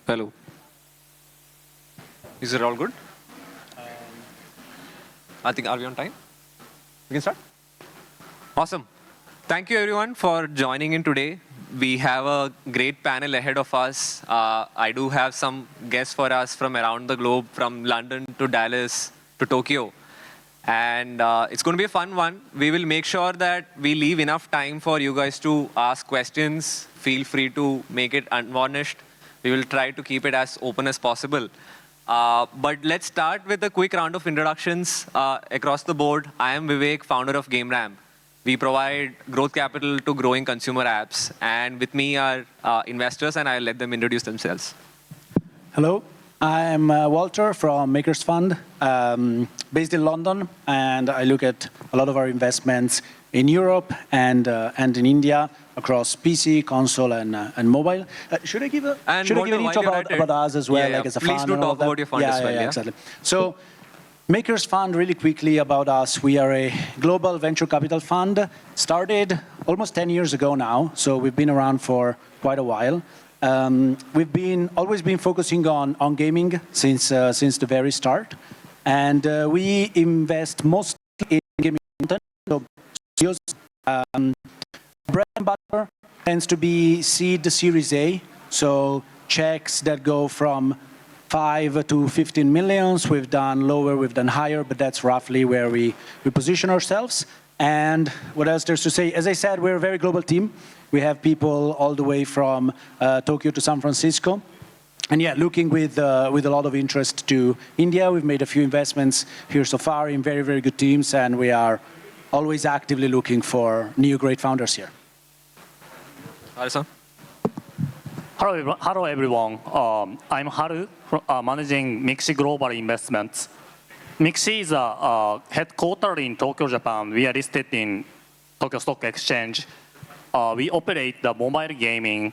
Hello. Is it all good? I think, are we on time? We can start? Awesome. Thank you everyone for joining in today. We have a great panel ahead of us. I do have some guests for us from around the globe, from London to Dallas to Tokyo. And it's going to be a fun one. We will make sure that we leave enough time for you guys to ask questions. Feel free to make it unvarnished. We will try to keep it as open as possible. But let's start with a quick round of introductions across the board. I am Vivek, founder of Gameramp. We provide growth capital to growing consumer apps. And with me are investors, and I'll let them introduce themselves. Hello, I'm Walter from Makers Fund, based in London. And I look at a lot of our investments in Europe and in India, across PC, console, and mobile. Should I give an intro about us as well, like as a fund? Please do talk about your fund as well. Yeah, exactly. So, Makers Fund, really quickly about us. We are a global venture capital fund. Started almost 10 years ago now, so we've been around for quite a while. We've always been focusing on gaming since the very start, and we invest mostly in gaming content. So studios, bread and butter tends to be seed Series A, so checks that go from 5 to 15 millions. We've done lower, we've done higher, but that's roughly where we position ourselves. And what else there's to say? As I said, we're a very global team. We have people all the way from Tokyo to San Francisco. And yeah, looking with a lot of interest to India. We've made a few investments here so far in very, very good teams, and we are always actively looking for new great founders here. Harrison? Hello everyone. I'm Haru, managing MIXI Global Investments. MIXI is headquartered in Tokyo, Japan. We are listed in Tokyo Stock Exchange. We operate the mobile gaming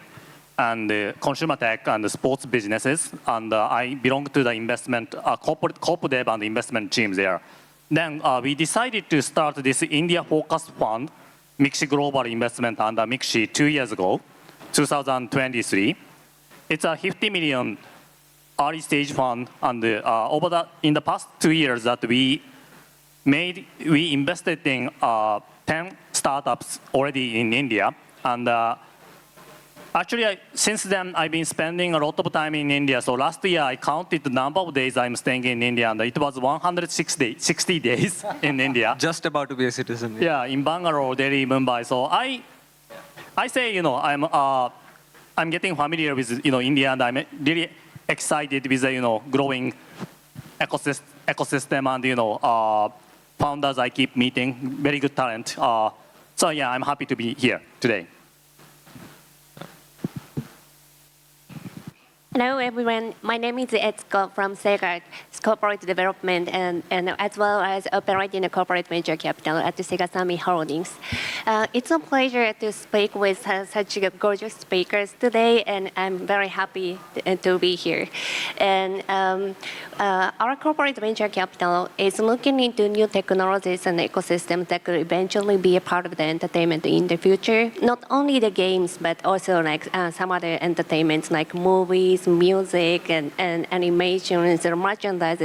and consumer tech and the sports businesses. And I belong to the investment corporate dev and investment team there. Then we decided to start this India-focused fund, MIXI Global Investment under MIXI 2 years ago, 2023. It's a 50 million early stage fund, and in the past 2 years that we invested in 10 startups already in India. And actually, since then, I've been spending a lot of time in India. So last year, I counted the number of days I'm staying in India, and it was 160 days in India. Just about to be a citizen. Yeah, in Bangalore, Delhi, Mumbai. So I say, I'm getting familiar with, India, and I'm really excited with the, growing ecosystem and, founders I keep meeting, very good talent. So yeah, I'm happy to be here today. Hello everyone, my name is Etsuko from SEGA, corporate development and as well as operating a corporate venture capital at the SEGA Summit Holdings. It's a pleasure to speak with such gorgeous speakers today, and I'm very happy to be here. And our corporate venture capital is looking into new technologies and ecosystems that could eventually be a part of the entertainment in the future. Not only the games, but also like some other entertainments like movies, music, and animations, and merchandises,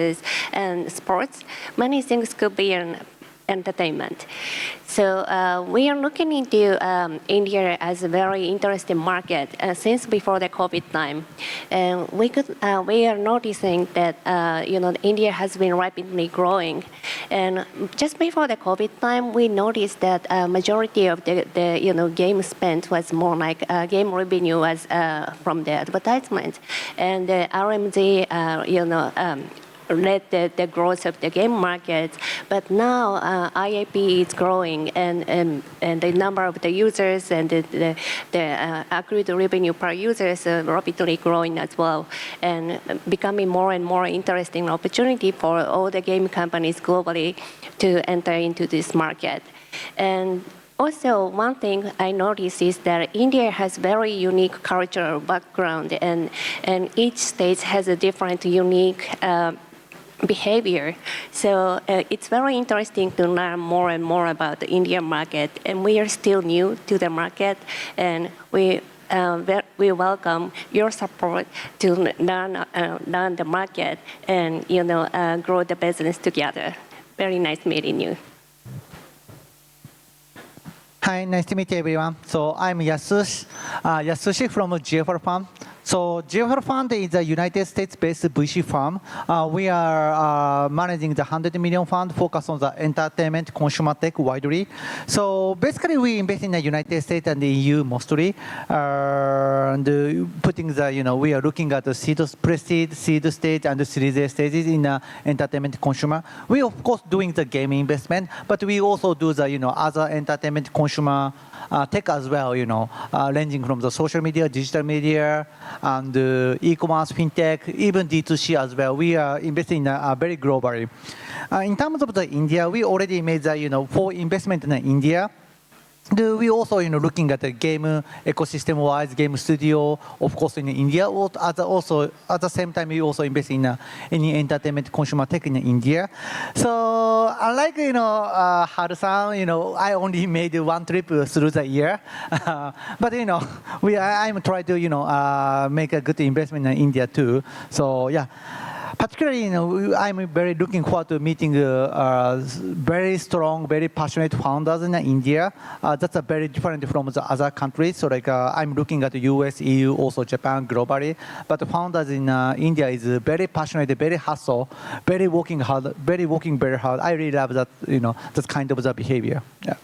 and sports. Many things could be an entertainment. So we are looking into India as a very interesting market since before the COVID time. And we are noticing that India has been rapidly growing. And just before the COVID time, we noticed that majority of the game spent was more like game revenue was from the advertisement, and the RMZ led the growth of the game market. But now IAP is growing, and the number of the users and the accrued revenue per user is rapidly growing as well, and becoming more and more interesting opportunity for all the game companies globally to enter into this market. And also, one thing I noticed is that India has very unique cultural background, and each state has a different unique behavior. So it's very interesting to learn more and more about the Indian market, and we are still new to the market, and we we welcome your support to learn the market and grow the business together. Very nice meeting you. Hi, nice to meet everyone. So I'm Yasushi from GFR Fund. So GFR Fund is a United States-based VC firm. We are managing the 100 million fund focused on the entertainment, consumer tech widely. So basically, we invest in the United States and the EU mostly. And putting the, we are looking at the pre-seed, seed stage, and the Series A stages in entertainment consumer. We of course doing the game investment, but we also do the, other entertainment consumer tech as well, ranging from the social media, digital media, and e-commerce, fintech, even D2C as well. We are investing very globally. In terms of the India, we already made the, for investment in India. We also, looking at the game ecosystem-wise, game studio, of course, in India. Also, at the same time, we also invest in entertainment consumer tech in India. So, unlike, Haru-san, I only made one trip through the year. But, I'm trying to, make a good investment in India too. So, yeah. Particularly, I'm very looking forward to meeting very strong, very passionate founders in India. That's a very different from the other countries. So like I'm looking at the US, EU, also Japan, globally. But the founders in India is very passionate, very hustle, very working very hard. I really love that, that kind of the behavior. Yeah.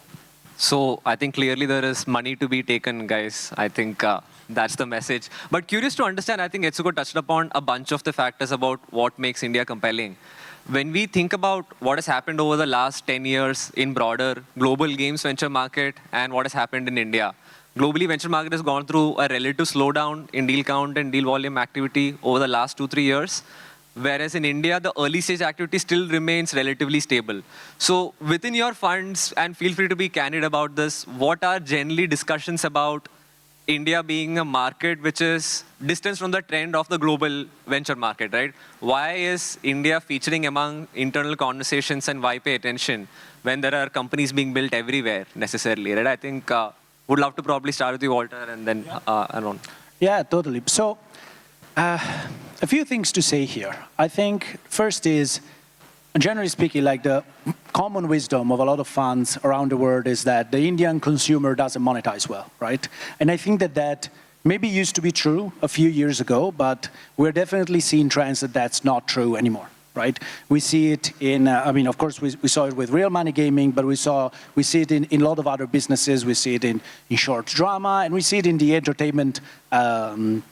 So I think clearly there is money to be taken, guys. I think that's the message. But curious to understand, I think Etsuko touched upon a bunch of the factors about what makes India compelling. When we think about what has happened over the last 10 years in broader global games venture market and what has happened in India, globally venture market has gone through a relative slowdown in deal count and deal volume activity over the last 2-3 years. Whereas in India, the early stage activity still remains relatively stable. So within your funds, and feel free to be candid about this, what are generally discussions about India being a market which is distant from the trend of the global venture market, right? Why is India featuring among internal conversations and why pay attention when there are companies being built everywhere necessarily, right? I think would love to probably start with you, Walter, and then Aaron. Yeah, totally. So a few things to say here. I think first is, generally speaking, like the common wisdom of a lot of funds around the world is that the Indian consumer doesn't monetize well, right? And I think that maybe used to be true a few years ago, but we're definitely seeing trends that that's not true anymore, right? We see it in, of course, we saw it with real money gaming, but we see it in a lot of other businesses. We see it in short drama, and we see it in the entertainment, in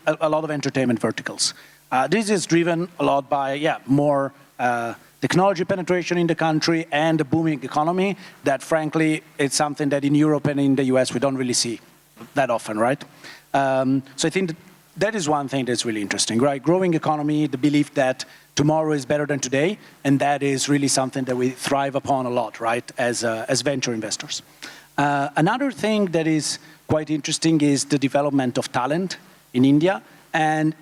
a lot of entertainment verticals. This is driven a lot by, more technology penetration in the country and a booming economy that, frankly, it's something that in Europe and in the US we don't really see that often, right? So I think that is one thing that's really interesting, right? Growing economy, the belief that tomorrow is better than today, and that is really something that we thrive upon a lot, right, as venture investors. Another thing that is quite interesting is the development of talent in India. And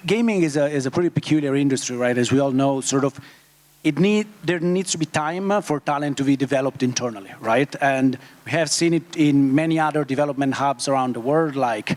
gaming is a pretty peculiar industry, right? As we all know, there needs to be time for talent to be developed internally, right? And we have seen it in many other development hubs around the world, like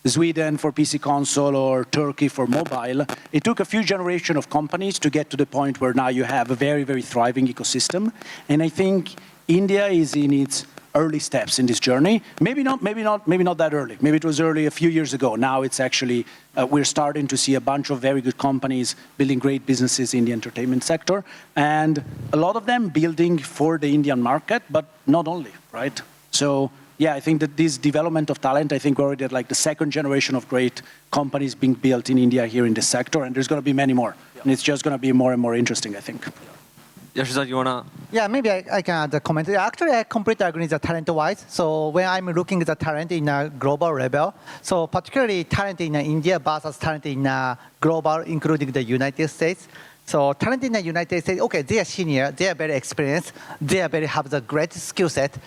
Sweden for PC console or Turkey for mobile. It took a few generations of companies to get to the point where now you have a very, very thriving ecosystem. And I think India is in its early steps in this journey. Maybe not that early. Maybe it was early a few years ago. Now it's actually, we're starting to see a bunch of very good companies building great businesses in the entertainment sector. And a lot of them building for the Indian market, but not only, right? So yeah, I think that this development of talent, I think we're already at like the second generation of great companies being built in India here in this sector. And there's going to be many more. Yeah. And it's just going to be more and more interesting, I think. Yasushi, you wanna? Yeah, maybe I can add a comment. Actually, I completely agree with the talent-wise. So when I'm looking at the talent in a global level, so particularly talent in India versus talent in global, including the United States. So talent in the United States, okay, they are senior, they are very experienced, have the great skill set,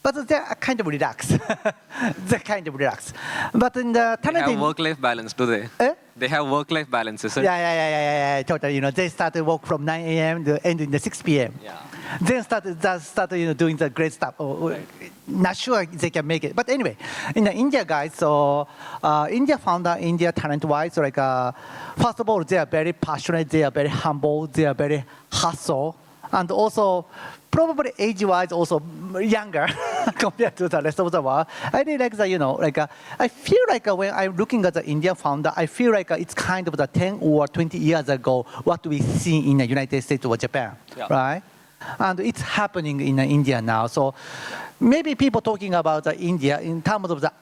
but they're kind of relaxed. But in the talent, they have work-life balance, do they? They have work-life balance, is it? Yeah, totally. They start to work from 9 a.m. to end in the 6 p.m. Yeah. then start doing the great stuff. Not sure they can make it. But anyway, in the India guys, so India founder, India talent-wise, so first of all, they are very passionate, they are very humble, they are very hustle, and also probably age-wise also younger compared to the rest of the world. I really like that, I feel like when I'm looking at the India founder, I feel like it's kind of the 10 or 20 years ago what we see in the United States or Japan, right? And it's happening in India now. So maybe people talking about India in terms of the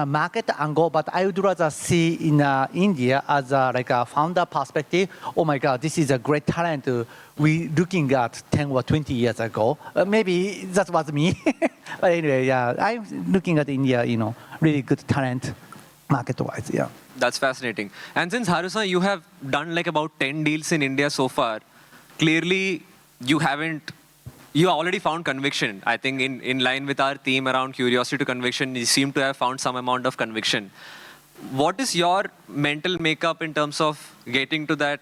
market angle, but I would rather see in India as a founder perspective. Oh my God, this is a great talent we looking at 10 or 20 years ago. Maybe that was me. But anyway, yeah, I'm looking at India, really good talent market-wise, yeah. That's fascinating. And since Haru-san, you have done like about 10 deals in India so far, clearly you already found conviction. I think in line with our theme around curiosity to conviction, you seem to have found some amount of conviction. What is your mental makeup in terms of getting to that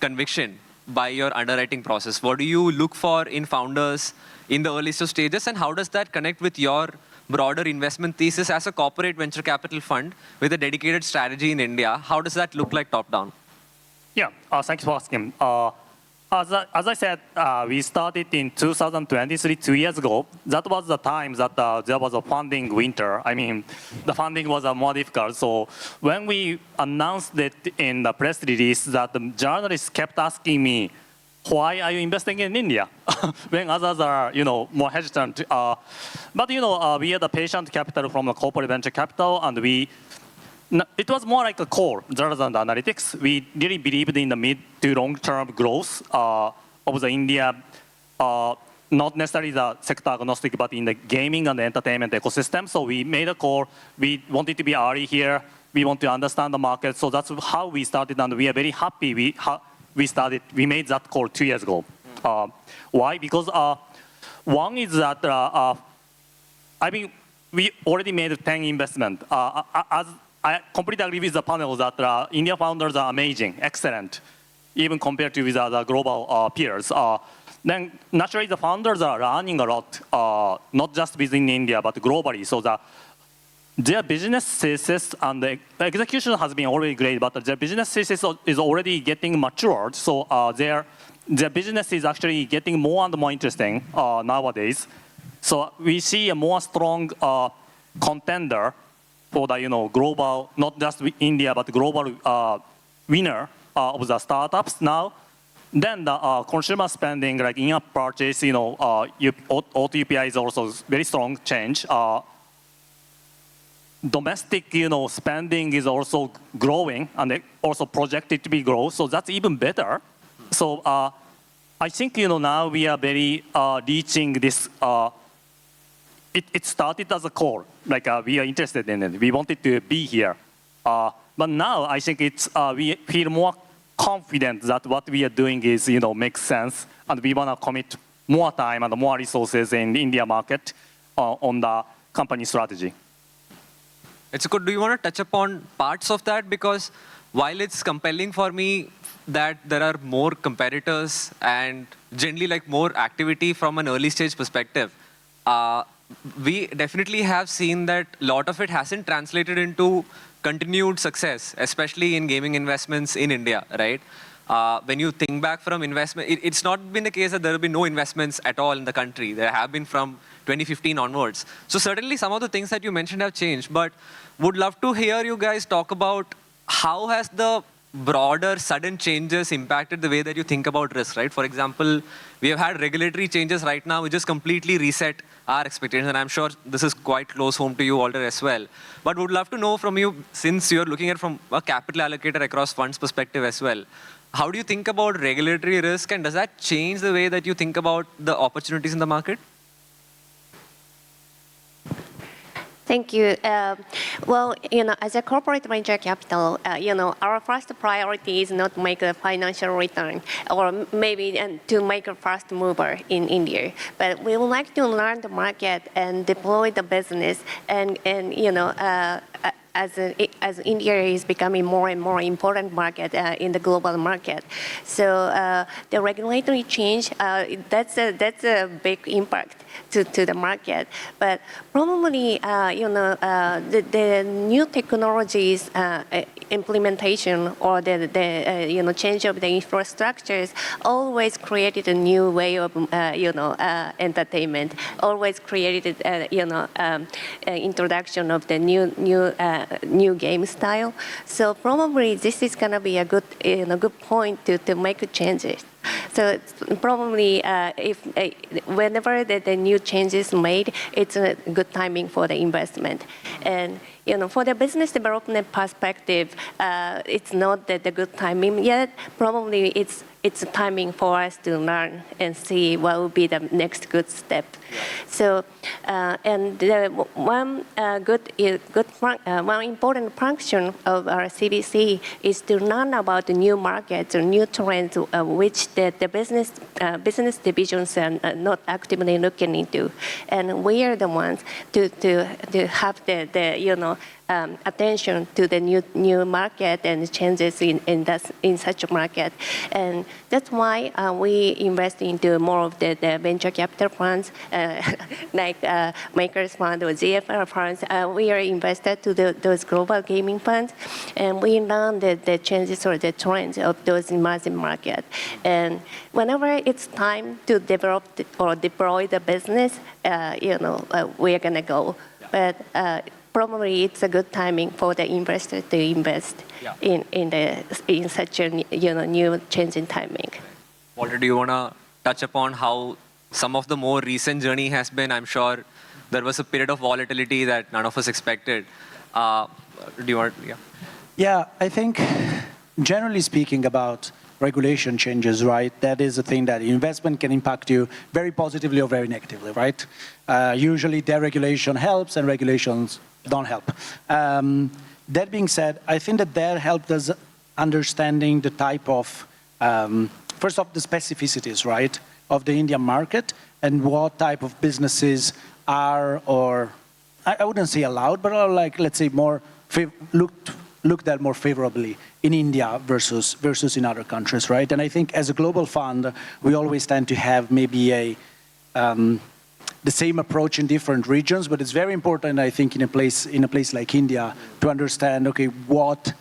conviction by your underwriting process? What do you look for in founders in the early stages, and how does that connect with your broader investment thesis as a corporate venture capital fund with a dedicated strategy in India? How does that look like top down? Yeah, thanks for asking. As I said, we started in 2023, 2 years ago. That was the time that there was a funding winter. I mean, the funding was more difficult. So when we announced it in the press release, that the journalists kept asking me, why are you investing in India? When others are, more hesitant. But, we had a patient capital from a corporate venture capital, and it was more like a core rather than the analytics. We really believed in the mid to long-term growth of the India, not necessarily the sector agnostic, but in the gaming and the entertainment ecosystem. So we made a core. We wanted to be early here. We want to understand the market. So that's how we started, and we are very happy we made that call 2 years ago. Why? Because one is that, we already made 10 investments. I completely agree with the panel that India founders are amazing, excellent, even compared to with other global peers. Then naturally the founders are learning a lot, not just within India, but globally. So their business thesis and the execution has been already great, but their business thesis is already getting matured. So their business is actually getting more and more interesting nowadays. So we see a more strong contender for the global, not just India, but global winner of the startups now. Then the consumer spending, like in-app purchase, auto UPI is also very strong change. Domestic, spending is also growing, and also projected to be grow. So that's even better. So I think now we are very reaching this. It started as a core, like we are interested in it. We wanted to be here. But now I think we feel more confident that what we are doing is, makes sense. And we want to commit more time and more resources in the India market on the company strategy. Etsuko, do you want to touch upon parts of that? Because while it's compelling for me that there are more competitors and generally like more activity from an early stage perspective, we definitely have seen that a lot of it hasn't translated into continued success, especially in gaming investments in India, right? When you think back from investment, it's not been the case that there will be no investments at all in the country. There have been from 2015 onwards. So certainly some of the things that you mentioned have changed, but would love to hear you guys talk about how has the broader sudden changes impacted the way that you think about risk, right? For example, we have had regulatory changes right now which just completely reset our expectations, and I'm sure this is quite close home to you, Walter, as well. But would love to know from you, since you're looking at from a capital allocator across funds perspective as well, how do you think about regulatory risk, and does that change the way that you think about the opportunities in the market? Thank you. Well, as a corporate venture capital, our first priority is not to make a financial return, or maybe to make a fast mover in India. But we would like to learn the market and deploy the business, and as India is becoming more and more important market in the global market. So the regulatory change, that's a big impact to the market. But probably, the new technologies implementation or the change of the infrastructures always created a new way of entertainment. Always created introduction of the new game style. So probably this is going to be a good point to make changes. So it's probably whenever the new changes made, it's a good timing for the investment. And for the business development perspective, it's not the good timing yet. Probably it's a timing for us to learn and see what will be the next good step. So, and one important function of our CBC is to learn about the new markets or new trends which the business divisions are not actively looking into, and we are the ones to have the attention to the new market and changes in such a market. And that's why we invest into more of the venture capital funds, like Makers Fund or GFR funds. We are invested to those global gaming funds, and we learn the changes or the trends of those emerging markets. And whenever it's time to develop or deploy the business, we're gonna go. But probably it's a good timing for the investor to invest in such a new changing timing. Walter, do you want to touch upon how some of the more recent journey has been? I'm sure there was a period of volatility that none of us expected. Do you want? Yeah. Yeah, I think generally speaking about regulation changes, right? That is a thing that investment can impact you very positively or very negatively, right? Usually deregulation helps and regulations don't help. That being said, I think that helped us understanding the type of, first off, the specificities, right, of the Indian market and what type of businesses are, or I wouldn't say allowed, but are like, let's say, more looked at more favorably in India versus in other countries, right? And I think as a global fund, we always tend to have maybe the same approach in different regions, but it's very important, I think, in a place like India to understand, okay, what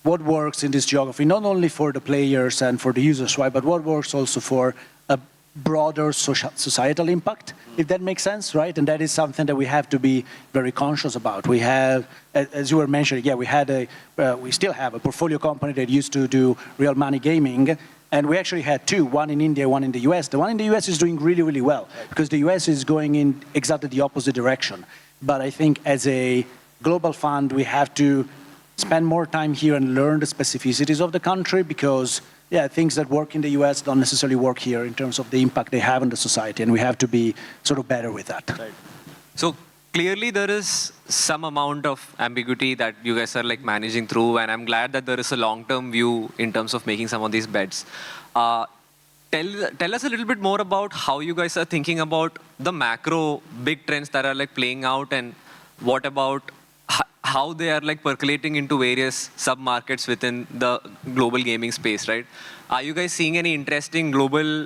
works in this geography, not only for the players and for the users, right, but what works also for a broader societal impact, if that makes sense, right? And that is something that we have to be very conscious about. We have, as you were mentioning, we still have a portfolio company that used to do real money gaming, and we actually had two, one in India, one in the US. The one in the US is doing really, really well, because the US is going in exactly the opposite direction. But I think as a global fund, we have to spend more time here and learn the specificities of the country, because things that work in the US don't necessarily work here in terms of the impact they have on the society, and we have to be sort of better with that. Right. So clearly there is some amount of ambiguity that you guys are like managing through, and I'm glad that there is a long-term view in terms of making some of these bets. Tell us a little bit more about how you guys are thinking about the macro big trends that are like playing out, and what about how they are like percolating into various sub-markets within the global gaming space, right? Are you guys seeing any interesting global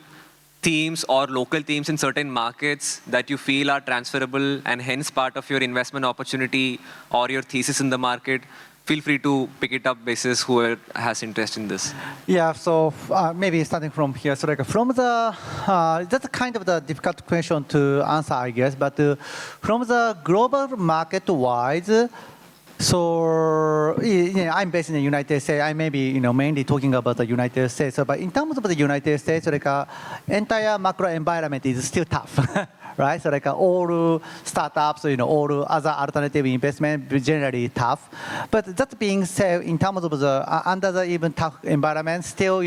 themes or local themes in certain markets that you feel are transferable and hence part of your investment opportunity or your thesis in the market? Feel free to pick it up basis whoever has interest in this. Yeah, so maybe starting from here. So like from the, that's kind of the difficult question to answer, I guess. But from the global market-wise, so I'm based in the United States. I may be mainly talking about the United States. So, but in terms of the United States, like entire macro environment is still tough, right? So like all startups, all other alternative investment generally tough. But that being said, in terms of the under the even tough environment, still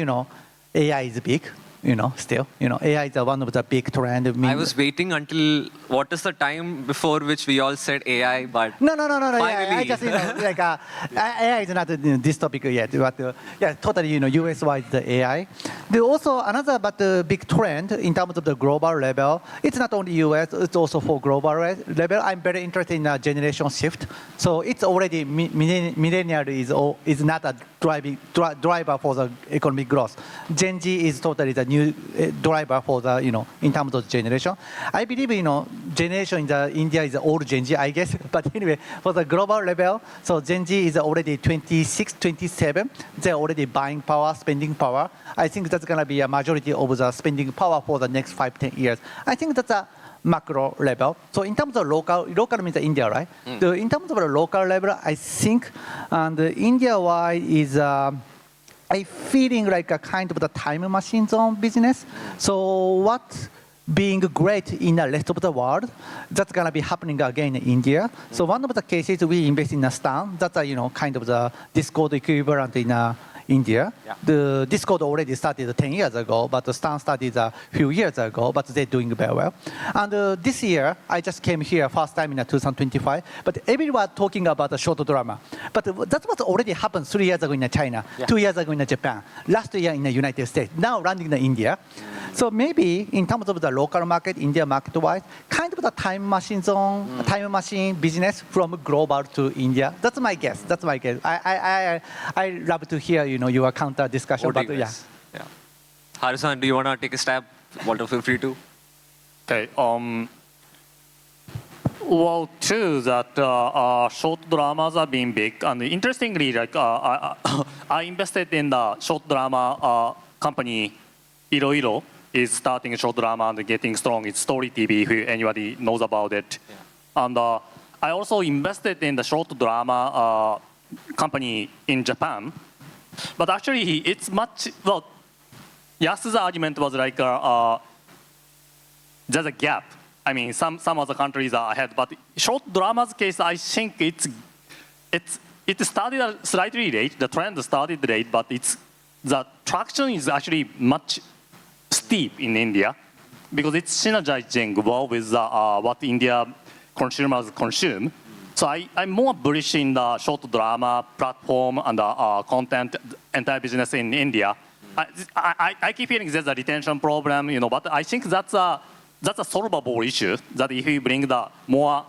AI is big. still. AI is one of the big trend. I was waiting until what is the time before which we all said AI, but No. Finally. I just, AI is not this topic yet, but yeah, totally, US-wide the AI. There also another but big trend in terms of the global level. It's not only US, it's also for global level. I'm very interested in a generation shift. So it's already millennial is not a driver for the economic growth. Gen Z is totally the new driver for the, in terms of generation. I believe, generation in the India is old Gen Z, I guess. But anyway, for the global level, so Gen Z is already 26, 27. They're already buying power, spending power. I think that's going to be a majority of the spending power for the next 5-10 years. I think that's a macro level. So in terms of local means India, right? So in terms of the local level, I think the India-wide is I feeling like a kind of the time machine zone business. So what being great in the rest of the world, that's gonna be happening again in India. So one of the cases we invest in a Stan, that's a kind of the Discord equivalent in India. Yeah. The Discord already started 10 years ago, but the Stan started a few years ago, but they're doing very well. And this year, I just came here first time in 2025, but everyone talking about the short drama. But that's what already happened 3 years ago in China, 2 years ago in Japan, last year in the United States, now running in India. So maybe in terms of the local market, India market-wise, kind of the time machine zone, time machine business from global to India. That's my guess. That's my guess. I love to hear your counter discussion. what do But you guys? Yeah. Haru-san, do you want to take a stab? Walter, feel free to. Okay. Well, true that short dramas are being big, and interestingly, I invested in the short drama company Iroiro is starting a short drama and getting strong. It's Story TV, if anybody knows about it. Yeah. And I also invested in the short drama company in Japan. But actually, it's much, well, Yasu's argument was like, there's a gap. I mean, some other countries are ahead, but short drama's case, I think it started slightly late. The trend started late, but the traction is actually much steep in India because it's synergizing well with what India consumers consume. So I'm more bullish in the short drama platform and the content, entire business in India. I keep hearing there's a retention problem, but I think that's a solvable issue. That if you bring the more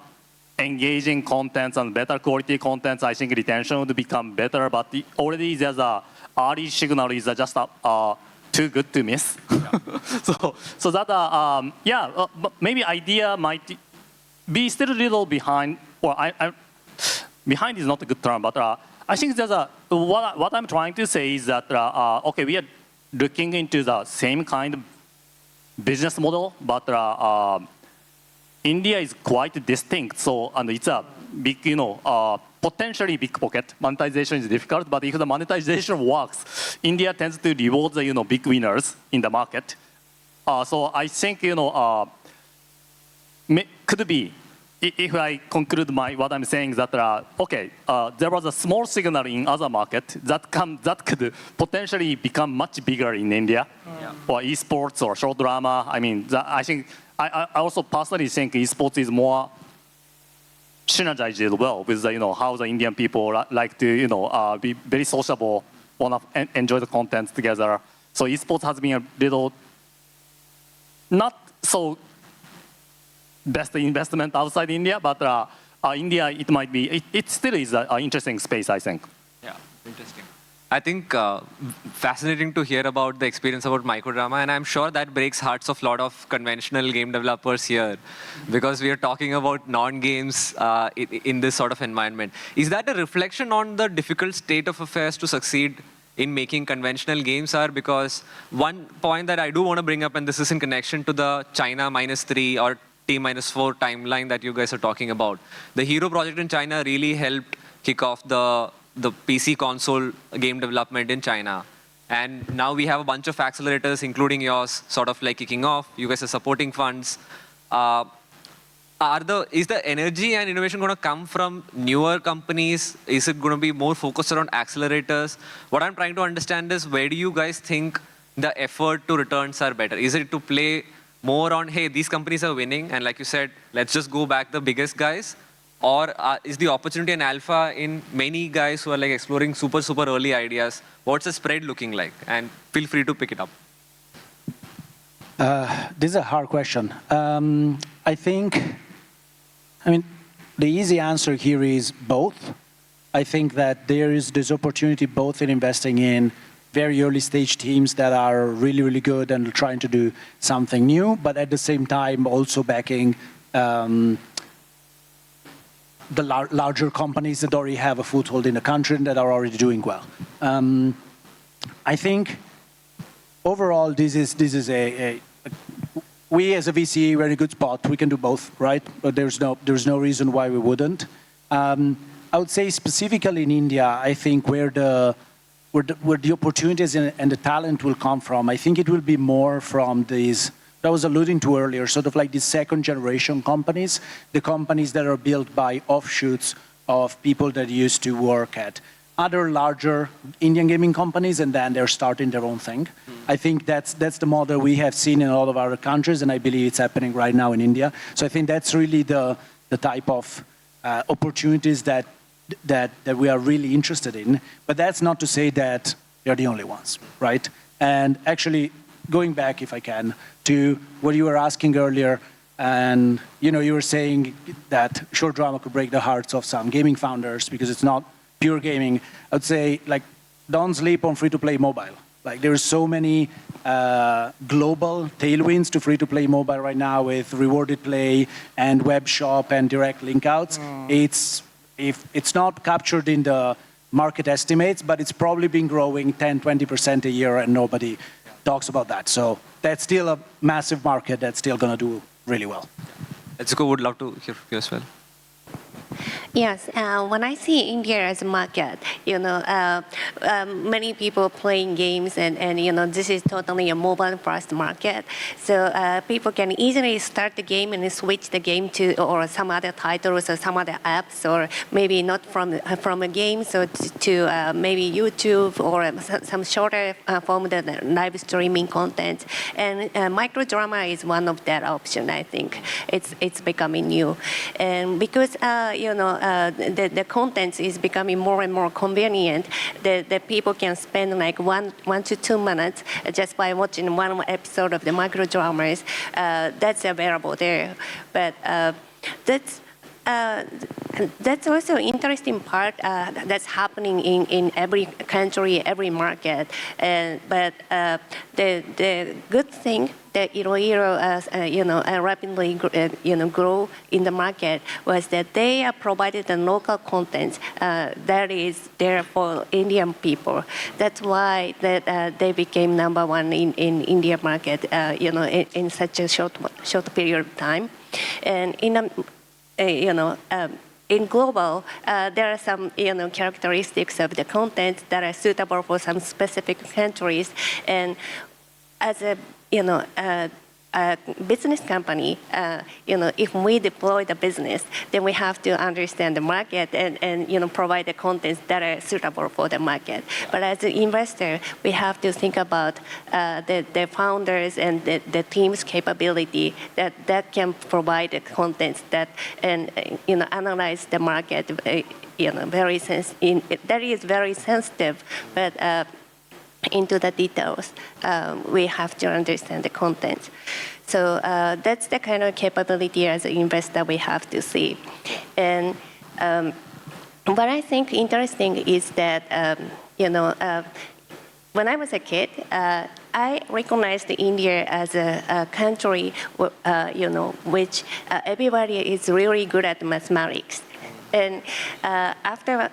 engaging contents and better quality contents, I think retention would become better. But already there's a early signal is just too good to miss. Yeah. so that but maybe idea might be still a little behind. Or behind is not a good term, but I think there's what I'm trying to say is that okay, we are looking into the same kind of business model, but India is quite distinct. So and it's a big, potentially big pocket. Monetization is difficult, but if the monetization works, India tends to reward the big winners in the market. So I think could be. If I conclude what I'm saying that okay, there was a small signal in other market that could potentially become much bigger in India, or esports or short drama. I mean, I think I also personally think esports is more synergized well with how the Indian people like to be very sociable, want to enjoy the content together. So esports has been a little not so best investment outside India, but India, it might be, it still is an interesting space, I think. Yeah, interesting. I think fascinating to hear about the experience about microdrama, and I'm sure that breaks hearts of a lot of conventional game developers here, because we are talking about non-games in this sort of environment. Is that a reflection on the difficult state of affairs to succeed in making conventional games are? Because one point that I do want to bring up, and this is in connection to the China -3 or T-4 timeline that you guys are talking about. The Hero project in China really helped kick off the PC console game development in China. And now we have a bunch of accelerators, including yours, sort of like kicking off. You guys are supporting funds. Is the energy and innovation going to come from newer companies? Is it going to be more focused around accelerators? What I'm trying to understand is, where do you guys think the effort to returns are better? Is it to play more on, hey, these companies are winning, and like you said, let's just go back the biggest guys? Or is the opportunity and alpha in many guys who are like exploring super, super early ideas? What's the spread looking like? And feel free to pick it up. This is a hard question. I mean, the easy answer here is both. I think that there is this opportunity both in investing in very early stage teams that are really, really good and trying to do something new, but at the same time also backing the larger companies that already have a foothold in the country and that are already doing well. I think overall this is we as a VC we're in a good spot. We can do both, right? But there's no reason why we wouldn't. I would say specifically in India, I think where the opportunities and the talent will come from, I think it will be more from these, I was alluding to earlier, sort of like these second generation companies, the companies that are built by offshoots of people that used to work at other larger Indian gaming companies, and then they're starting their own thing. I think that's the model we have seen in a lot of other countries, and I believe it's happening right now in India. So I think that's really the type of opportunities that we are really interested in. But that's not to say that they're the only ones, right? And actually, going back, if I can, to what you were asking earlier, and you were saying that short drama could break the hearts of some gaming founders because it's not pure gaming. I would say, like, don't sleep on free-to-play mobile. Like, there's so many global tailwinds to free-to-play mobile right now with rewarded play and web shop and direct link outs. It's not captured in the market estimates, but it's probably been growing 10-20% a year, and nobody talks about that. So that's still a massive market that's still going to do really well. Etsuko would love to hear from you as well. Yes, when I see India as a market, many people playing games, and this is totally a mobile-first market. So people can easily start the game and switch the game to or some other titles or some other apps, or maybe not from a game, so to maybe YouTube or some shorter form of live streaming content. And micro drama is one of that option. I think it's becoming new, and because the content is becoming more and more convenient, that people can spend like 1 to 2 minutes just by watching one episode of the micro dramas. That's available there, but that's also an interesting part that's happening in every country, every market. But the good thing that rapidly grow in the market was that they are provided the local content that is there for Indian people. That's why they became #1 in India market, in such a short period of time, and in global, there are some characteristics of the content that are suitable for some specific countries, and as a business company, if we deploy the business, then we have to understand the market and provide the contents that are suitable for the market. But as an investor, we have to think about the founders and the team's capability that can provide the contents that and analyze the market. That is very sensitive, but into the details, we have to understand the content. So that's the kind of capability as an investor we have to see. And what I think interesting is that, when I was a kid, I recognized India as a country, which everybody is really good at mathematics. And after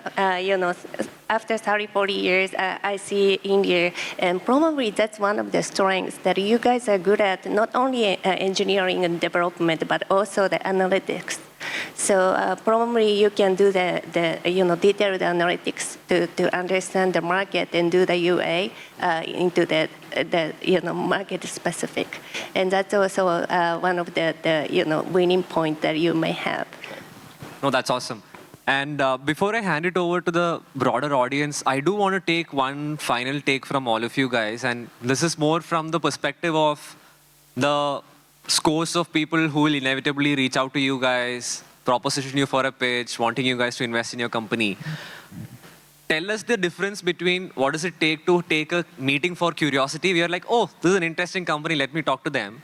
30, 40 years, I see India, and probably that's one of the strengths that you guys are good at, not only engineering and development, but also the analytics. So probably you can do the detailed analytics to understand the market and do the UA into the market specific. And that's also one of the winning point that you may have. No, that's awesome. And before I hand it over to the broader audience, I do want to take one final take from all of you guys. And this is more from the perspective of the scores of people who will inevitably reach out to you guys, proposition you for a pitch, wanting you guys to invest in your company. Tell us the difference between what does it take to take a meeting for curiosity. We are like, oh, this is an interesting company, let me talk to them.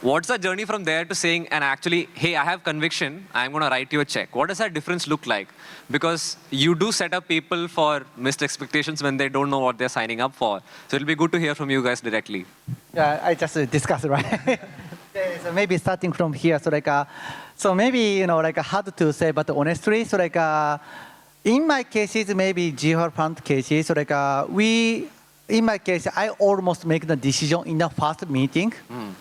What's the journey from there to saying, and actually, hey, I have conviction, I'm going to write you a check. What does that difference look like? Because you do set up people for missed expectations when they don't know what they're signing up for. So it'll be good to hear from you guys directly. Yeah, I just discussed, right? So maybe starting from here, so maybe, hard to say, but honestly, in my cases, maybe GFR fund cases, in my case, I almost make the decision in the first meeting.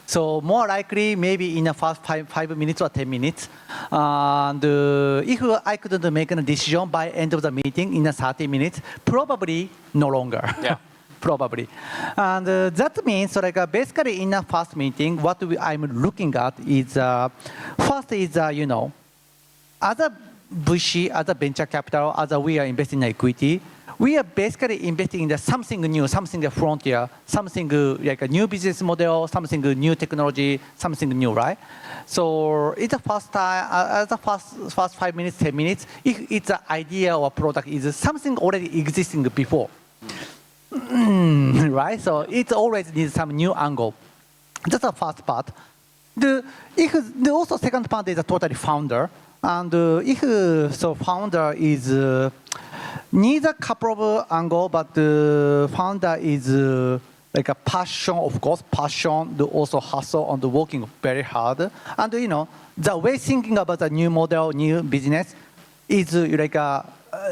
So more likely, maybe in the first 5 minutes or 10 minutes. And if I couldn't make a decision by end of the meeting in the 30 minutes, probably no longer. Yeah. Probably. And that means, basically in the first meeting, what I'm looking at is, first is, other VC, other venture capital, other we are investing in equity, we are basically investing in the something new, something frontier, something like a new business model, something new technology, something new, right? So it's the first time, the first 5 minutes, 10 minutes, if it's an idea or product is something already existing before, right? So it always needs some new angle. That's the first part. The also second part is a totally founder. And if so founder is needs a couple of angle, but the founder is like a passion, of course, passion, the also hustle and working very hard. And the way thinking about the new model, new business is like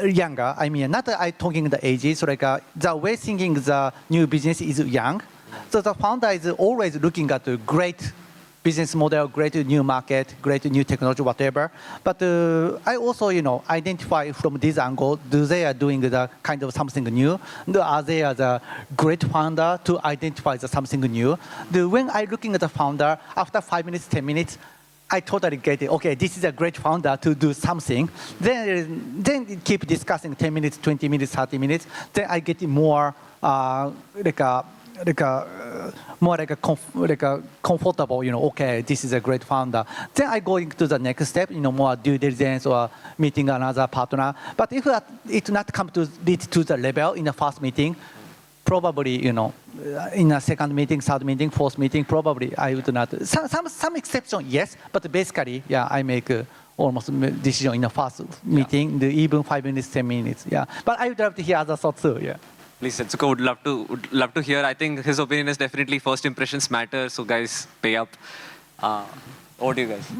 younger. I mean, not I talking the ages, so the way thinking the new business is young. So the founder is always looking at the great business model, great new market, great new technology, whatever. But I also, identify from this angle, do they are doing the kind of something new? Are they the great founder to identify the something new? When I looking at the founder, after 5 minutes, 10 minutes, I totally get it. Okay, this is a great founder to do something. Then keep discussing 10 minutes, 20 minutes, 30 minutes. Then I get more more like a comfortable, okay, this is a great founder. Then I go into the next step, more due diligence or meeting another partner. But if it not come to lead to the level in the first meeting, probably, in a second meeting, third meeting, fourth meeting, probably I would not. Some exception, yes, but basically, yeah, I make almost decision in the first meeting, even 5 minutes, 10 minutes, yeah. But I would love to hear other thoughts too, yeah. Please, Etsuko would love to hear. I think his opinion is definitely first impressions matter. So guys, pay up. Over to you guys.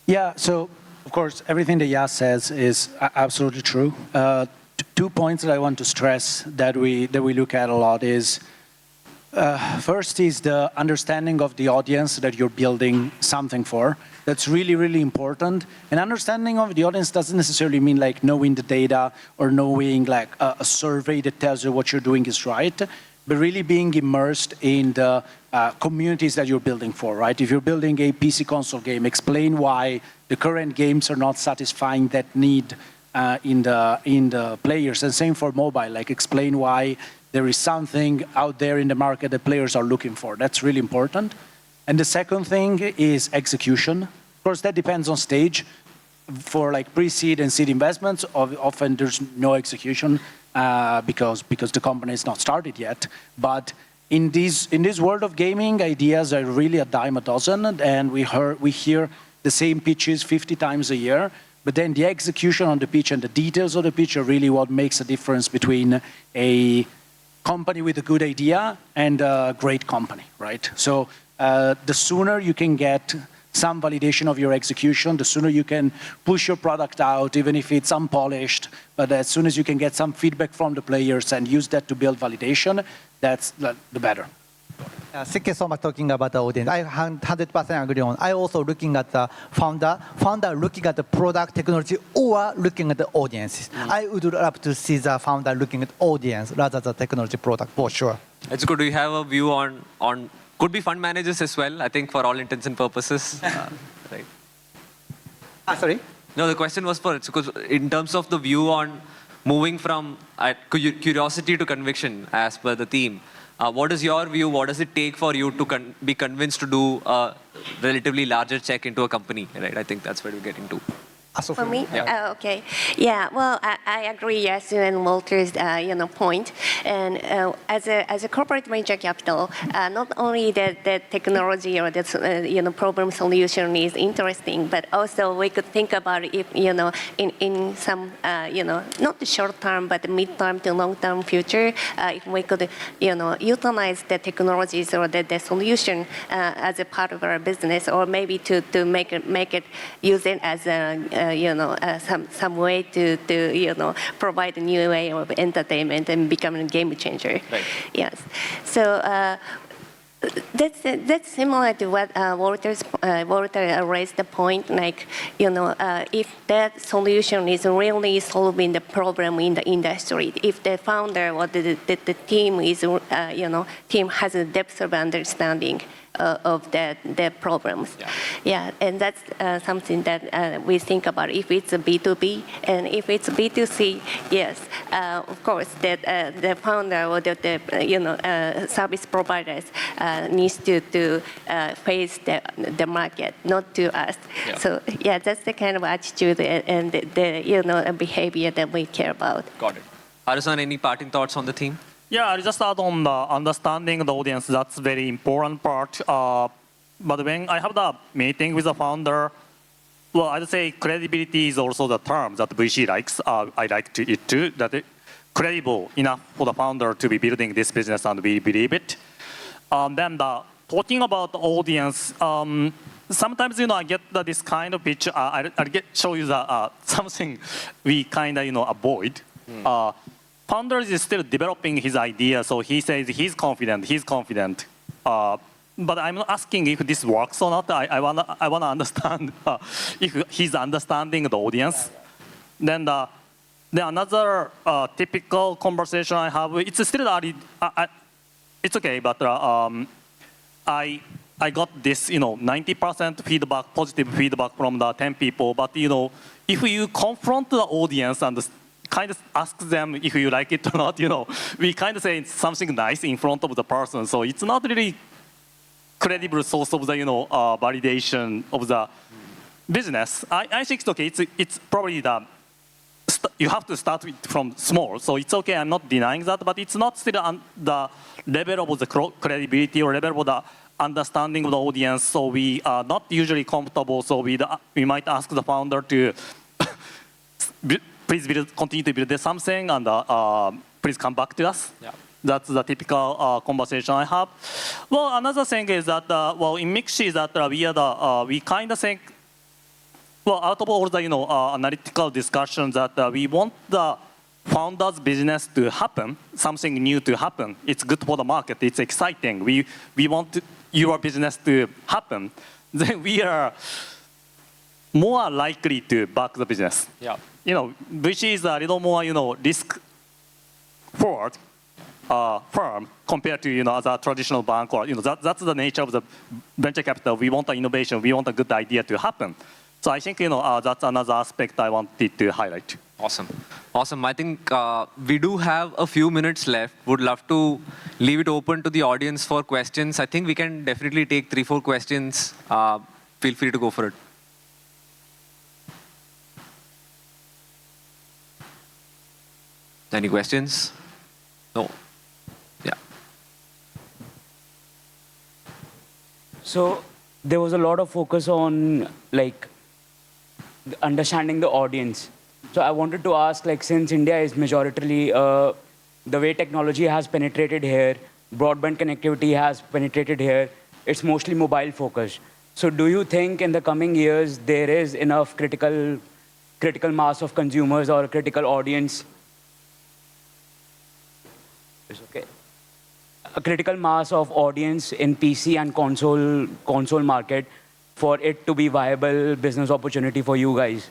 Yeah, so of course, everything that Yas says is absolutely true. 2 points that I want to stress that we look at a lot is, first is the understanding of the audience that you're building something for. That's really, really important. And understanding of the audience doesn't necessarily mean like knowing the data or knowing like a survey that tells you what you're doing is right, but really being immersed in the communities that you're building for, right? If you're building a PC console game, explain why the current games are not satisfying that need in the players. And same for mobile, like explain why there is something out there in the market that players are looking for. That's really important. And the second thing is execution. Of course, that depends on stage. For like pre-seed and seed investments, often there's no execution because the company is not started yet. But in this world of gaming, ideas are really a dime a dozen, and we hear the same pitches 50 times a year. But then the execution on the pitch and the details of the pitch are really what makes a difference between a company with a good idea and a great company, right? So the sooner you can get some validation of your execution, the sooner you can push your product out, even if it's unpolished, but as soon as you can get some feedback from the players and use that to build validation, that's the better. Thank you so much talking about the audience. I 100% agree on. I also looking at the founder looking at the product technology or looking at the audiences. I would love to see the founder looking at audience rather than technology product for sure. It's good. Do you have a view on could be fund managers as well, I think for all intents and purposes. Right. Sorry? No, the question was for Etsuko. In terms of the view on moving from curiosity to conviction, as per the theme, what is your view? What does it take for you to be convinced to do a relatively larger check into a company? Right? I think that's where we're getting to. For me? Yeah. Oh, okay. Yeah, well, I agree, Yasu and Walter's point. And as a corporate venture capital, not only the technology or the problem solution is interesting, but also we could think about if in some not the short term but the mid term to long term future, if we could utilize the technologies or the solution as a part of our business, or maybe to make it use it as a some way to provide a new way of entertainment and become a game changer. Right. Yes. So that's similar to what Walter raised the point. Like if that solution is really solving the problem in the industry, if the founder or the team is team has a depth of understanding of the problems. Yeah, and that's something that we think about if it's a B2B, and if it's B2C, yes, of course, that the founder or the service providers needs to face the market, not to us. Yeah. So yeah, that's the kind of attitude and the behavior that we care about. Got it. Haru-san, any parting thoughts on the theme? Yeah, I'll just add on the understanding the audience. That's very important part. But when I have the meeting with the founder, well, I'd say credibility is also the term that VC likes. I like it too. That it credible enough for the founder to be building this business, and we believe it. Then talking about the audience. Sometimes I get this kind of pitch. I'll show you something we kind of avoid. Founder is still developing his idea, so he says he's confident. But I'm not asking if this works or not. I wanna understand if he's understanding the audience. Then another typical conversation I have. It's still early. It's okay, but I got this 90% feedback, positive feedback from the 10 people. But if you confront the audience and kind of ask them if you like it or not, we kind of say something nice in front of the person. So it's not really credible source of the validation of the business. I think it's okay. It's probably you have to start from small. So it's okay. I'm not denying that, but it's not still on the level of the credibility or level of the understanding of the audience. So we are not usually comfortable. So we might ask the founder to please continue to build something, and please come back to us. Yeah. That's the typical conversation I have. Well, another thing is that, in MIXI, that we kind of think, well, out of all the analytical discussions, that we want the founder's business to happen, something new to happen. It's good for the market. It's exciting. We want your business to happen. Then we are more likely to back the business. Yeah. Which is a little more, risk forward firm compared to, as a traditional bank, or, that's the nature of the venture capital. We want the innovation. We want a good idea to happen. So I think, that's another aspect I wanted to highlight. Awesome. Awesome. I think we do have a few minutes left. Would love to leave it open to the audience for questions. I think we can definitely take 3-4 questions. Feel free to go for it. Any questions? No? Yeah. So there was a lot of focus on understanding the audience. So I wanted to ask, since India is majoritarily, the way technology has penetrated here, broadband connectivity has penetrated here, it's mostly mobile focused. So do you think in the coming years there is enough critical mass of consumers or a critical audience? It's okay. A critical mass of audience in PC and console market for it to be viable business opportunity for you guys?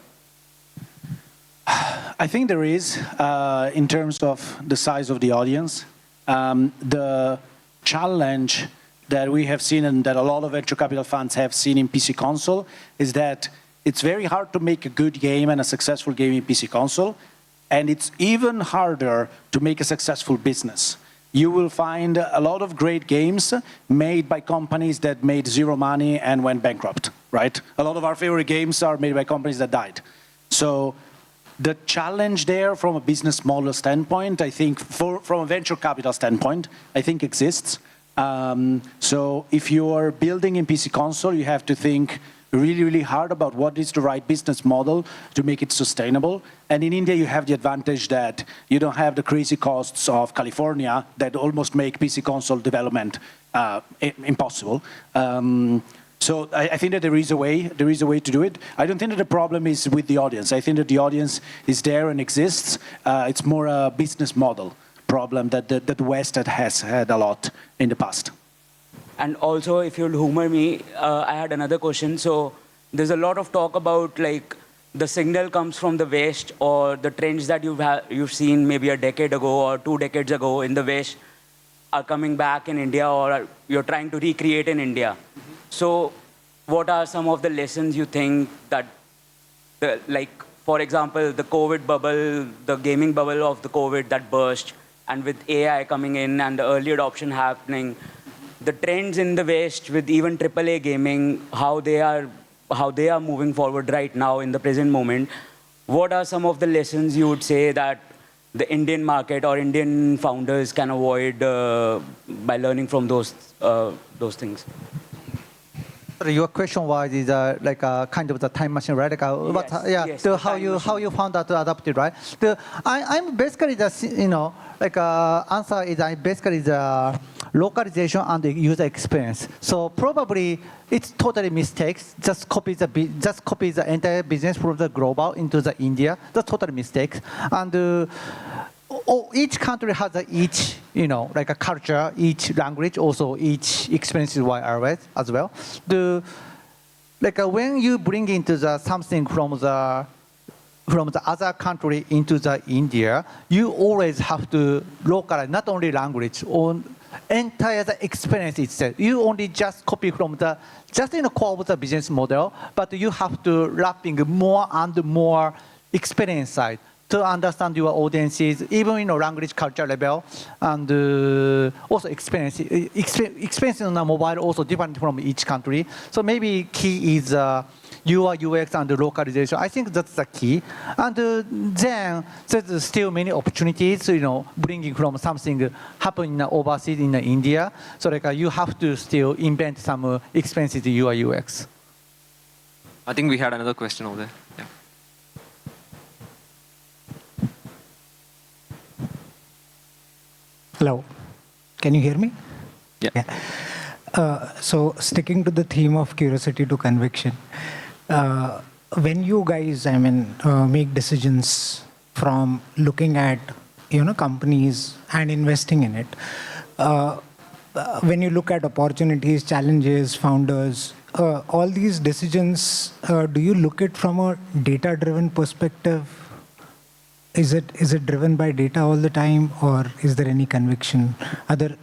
I think there is, in terms of the size of the audience. The challenge that we have seen and that a lot of venture capital funds have seen in PC console is that it's very hard to make a good game and a successful game in PC console, and it's even harder to make a successful business. You will find a lot of great games made by companies that made zero money and went bankrupt, right? A lot of our favorite games are made by companies that died. So the challenge there from a business model standpoint, I think, from a venture capital standpoint, I think exists. So if you are building in PC console, you have to think really, really hard about what is the right business model to make it sustainable. And in India, you have the advantage that you don't have the crazy costs of California that almost make PC console development impossible. So I think that there is a way to do it. I don't think that the problem is with the audience. I think that the audience is there and exists. It's more a business model problem that the West has had a lot in the past. And also, if you'll humor me, I had another question. So there's a lot of talk about like the signal comes from the West, or the trends that you've seen maybe a decade ago or 2 decades ago in the West are coming back in India, or you're trying to recreate in India. So what are some of the lessons you think that, like, for example, the COVID bubble, the gaming bubble of the COVID that burst, and with AI coming in and the early adoption happening, the trends in the West with even AAA gaming, how they are moving forward right now in the present moment, what are some of the lessons you would say that the Indian market or Indian founders can avoid by learning from those things? Your question was is like a kind of the time machine, right? Like Yes, how you found out to adopt it, right? I'm basically the answer is basically the localization and the user experience. So probably it's totally mistakes. Just copy the entire business from the global into the India. That's totally mistakes. And each country has each, like a culture, each language, also each experience is as well. When you bring into something from the other country into the India, you always have to localize not only language, on entire the experience itself. You only just copy from just in the core of the business model, but you have to wrapping more and more experience side to understand your audiences, even language culture level, and also experience on the mobile also different from each country. So maybe key is UI, UX, and localization. I think that's the key. And then there's still many opportunities, bringing from something happening overseas in India. So you have to still invent some expensive UI, UX. I think we had another question over there. Yeah. Hello, can you hear me? Yeah. So sticking to the theme of curiosity to conviction, when you guys, make decisions from looking at, companies and investing in it, when you look at opportunities, challenges, founders, all these decisions, do you look at from a data-driven perspective? Is it driven by data all the time, or is there any conviction,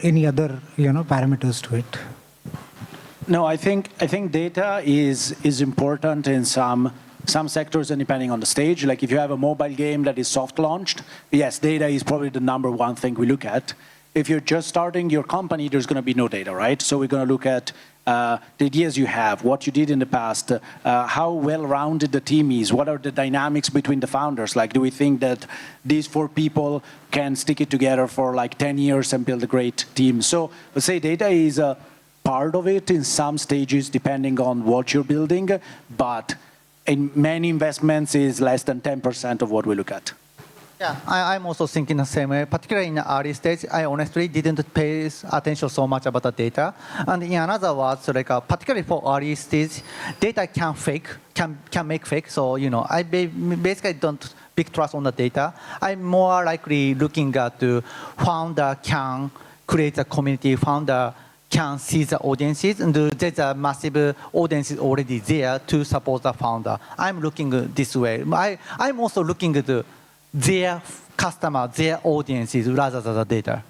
any other parameters to it? No, I think data is important in some sectors and depending on the stage. Like if you have a mobile game that is soft launched, yes, data is probably the #1 thing we look at. If you're just starting your company, there's going to be no data, right? So we're going to look at the ideas you have, what you did in the past, how well-rounded the team is, what are the dynamics between the founders? Like, do we think that these 4 people can stick it together for like 10 years and build a great team? So let's say data is a part of it in some stages, depending on what you're building, but in many investments is less than 10% of what we look at. Yeah, I'm also thinking the same way. Particularly in the early stage, I honestly didn't pay attention so much about the data. And in another words, particularly for early stage, data can make fake. So I basically don't big trust on the data. I'm more likely looking at the founder can create a community, founder can see the audiences, and there's a massive audience already there to support the founder. I'm looking this way. I'm also looking at their customer, their audiences, rather than the data.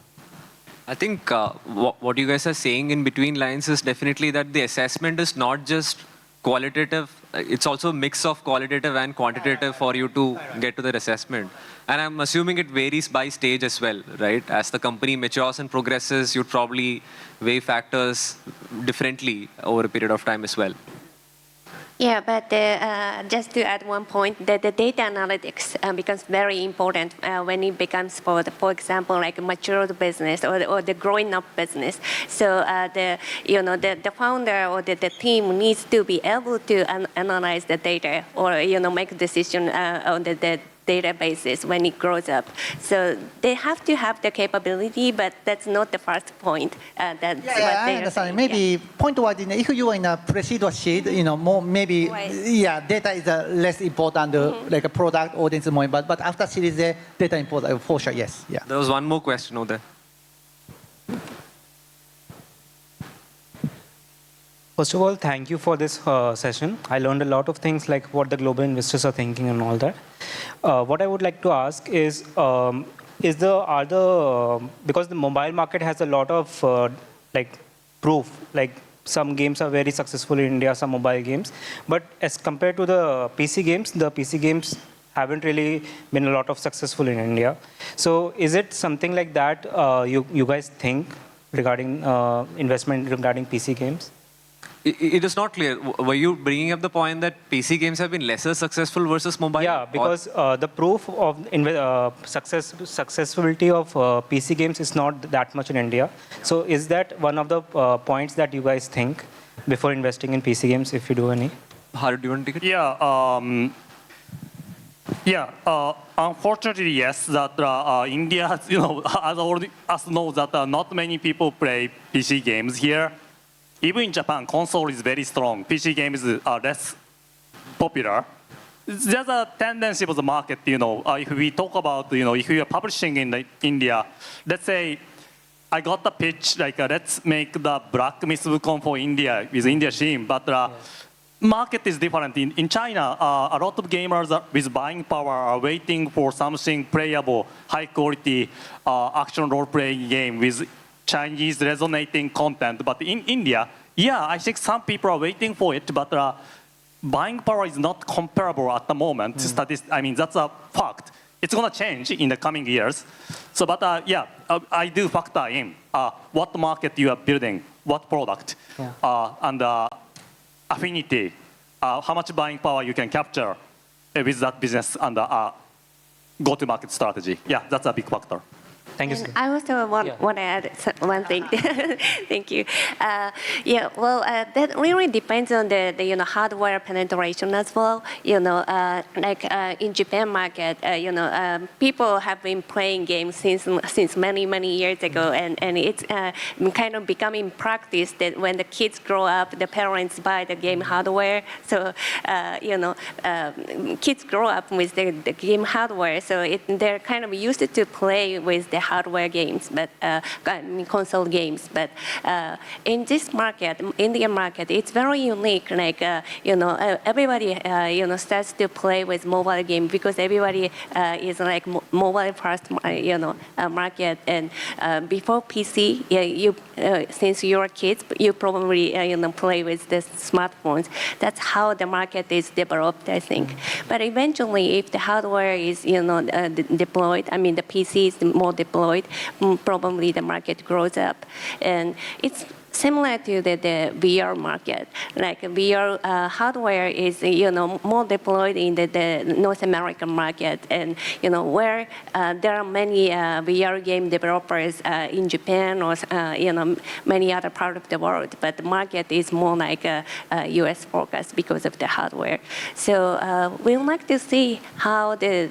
I think what you guys are saying in between lines is definitely that the assessment is not just qualitative it's also a mix of qualitative and quantitative for you to get to that assessment. And I'm assuming it varies by stage as well, right? As the company matures and progresses, you'd probably weigh factors differently over a period of time as well. Yeah, but just to add one point, that the data analytics becomes very important when it becomes, for example, like a matured business or the growing up business. So the founder or the team needs to be able to analyze the data or make a decision on the databases when it grows up. So they have to have the capability, but that's not the first point. That's what I they are understand. saying. Maybe point-wise, if you are in a pre-seed or seed, more maybe, Right. data is less important, like a product audience more, but after series, data important for sure. Yes, yeah. There was one more question over there. First of all, thank you for this session. I learned a lot of things like what the global investors are thinking and all that. What I would like to ask is because the mobile market has a lot of proof, like some games are very successful in India, some mobile games, but as compared to the PC games haven't really been a lot of successful in India. So is it something like that you guys think regarding investment regarding PC games? It is not clear. Were you bringing up the point that PC games have been lesser successful versus mobile? Yeah, because the proof of successfulity of PC games is not that much in India. So is that one of the points that you guys think before investing in PC games, if you do any? How do you want to take it? Unfortunately, yes. That India, as know that not many people play PC games here. Even in Japan, console is very strong. PC games are less popular. There's a tendency of the market, if we talk about, if we are publishing in India, let's say I got the pitch, like let's make the Black Myth Wukong for India with India theme, but market is different. In China, a lot of gamers with buying power are waiting for something playable, high quality action role-playing game with Chinese resonating content. But in India, I think some people are waiting for it, but buying power is not comparable at the moment. I mean, that's a fact. It's going to change in the coming years. So, but I do factor in what market you are building, what product, and affinity, how much buying power you can capture with that business and go-to-market strategy. Yeah, that's a big factor. Thank you, And sir. I also want to add one thing. Thank you. That really depends on the hardware penetration as well. In Japan market, people have been playing games since many years ago, and it's kind of becoming practice that when the kids grow up, the parents buy the game hardware. So kids grow up with the game hardware, so they're kind of used to play with the hardware games, but console games. But in this market, Indian market, it's very unique. Like everybody starts to play with mobile game because everybody is like mobile first market. And before PC, since you're kids, you probably play with the smartphones. That's how the market is developed, I think. But eventually, if the hardware is deployed, I mean the PC is more deployed, probably the market grows up. And it's similar to the VR market. Like VR hardware is more deployed in the North American market, and where there are many VR game developers in Japan or many other parts of the world, but the market is more like U.S. focused because of the hardware. So we would like to see how the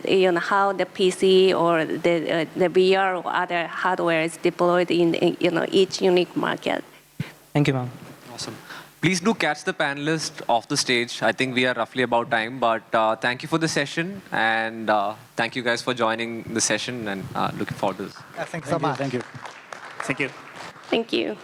PC or the VR or other hardware is deployed in each unique market. Thank you, ma'am. Awesome. Please do catch the panelists off the stage. I think we are roughly about time, but thank you for the session, and thank you guys for joining the session, and looking forward to this. Thanks so much. Thank you. Thank you. Thank you.